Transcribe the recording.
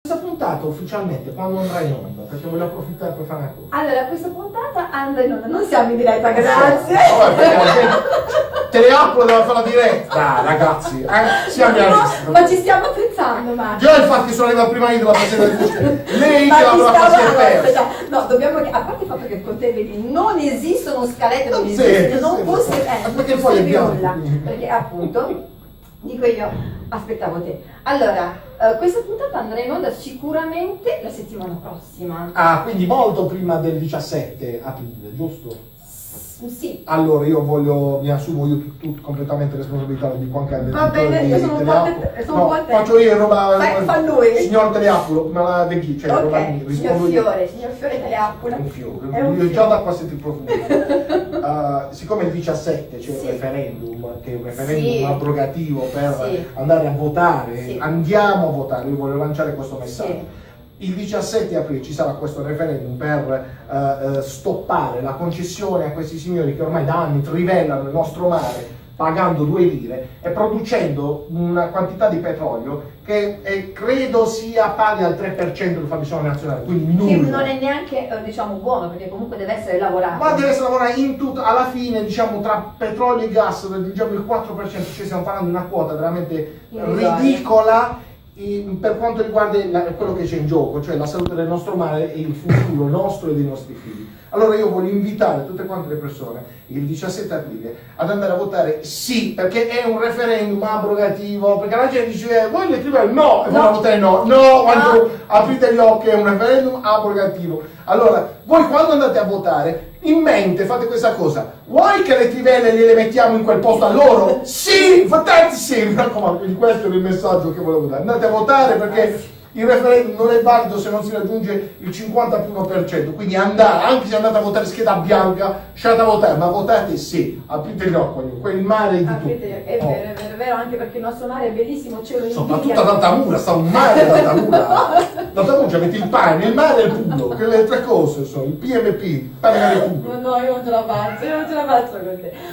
Questa puntata ufficialmente quando andrà in onda? Perché voglio approfittare per fare una cosa. Allora, questa puntata andrà in onda, non siamo in diretta, grazie. Vabbè, perché la gente- Teleapple deve fare la diretta. Dai, ragazzi, siamo realisti. Ma ci stiamo attrezzando, Marco. Già infatti sono arrivato prima io della Presidente. Lei Ma che ci l'avrà stiamo- fatta persa. no, dobbiamo, a parte il fatto che con te vedi, non esistono scalette, non Sì, esiste, non sì, fosse, sì. Perché non poi serve abbiamo- nulla, perché appunto, dico io, aspettavo te. Allora, questa puntata andrà in onda sicuramente la settimana prossima. Ah, quindi molto prima del 17 aprile, giusto? Sì. Allora io mi assumo io completamente responsabilità, lo dico anche al Va bene, io sono un po' Teleapple. sono un po' a te. Faccio io roba. Fa lui. Signor Teleapple, me la de chi? Cioè, roba mia, Ok, rispondo io. signor Fiore Teleappola. Un fiore. È un Io già fiore. da qua sento il profumo. Siccome il 17 c'è Sì. un referendum, che è un referendum Sì. abrogativo per Sì. andare a votare, Sì. andiamo a votare, io voglio lanciare questo messaggio. Sì. Il 17 aprile ci sarà questo referendum per stoppare la concessione a questi signori che ormai da anni trivellano il nostro mare pagando 2 lire e producendo una quantità di petrolio che credo sia pari al 3% del fabbisogno nazionale, quindi Che nulla. non è neanche, diciamo, buono, perché comunque deve essere lavorato. Ma deve essere lavorato in tutto, alla fine diciamo tra petrolio e gas, diciamo il 4%, cioè stiamo parlando di una quota veramente Irrisoria. ridicola per quanto riguarda quello che c'è in gioco, cioè la salute del nostro mare e il futuro nostro e dei nostri figli. Allora io voglio invitare tutte quante le persone il 17 aprile ad andare a votare sì, perché è un referendum abrogativo, perché la gente dice voi le tribali no, e vanno a votare no, quando aprite gli occhi è un referendum abrogativo. Allora voi quando andate a votare in mente fate questa cosa: vuoi che le trivelle gliele mettiamo in quel posto a loro? Sì, votate sì, mi raccomando, quindi questo è il messaggio che volevo dare. Andate a votare perché il referendum non è valido se non si raggiunge il 51%, quindi andate, anche se andate a votare scheda bianca, lasciate a votare, ma votate sì, aprite gli occhi, quel mare di tutto. È vero, è vero, anche perché il nostro mare è bellissimo, ce lo indica. Soprattutto ad Altamura, sta un mare ad Altamura. Ad Altamura avete il pane, il mare e il punto, che le tre cose sono il PMP, pane e punto. No, io non ce la faccio con te.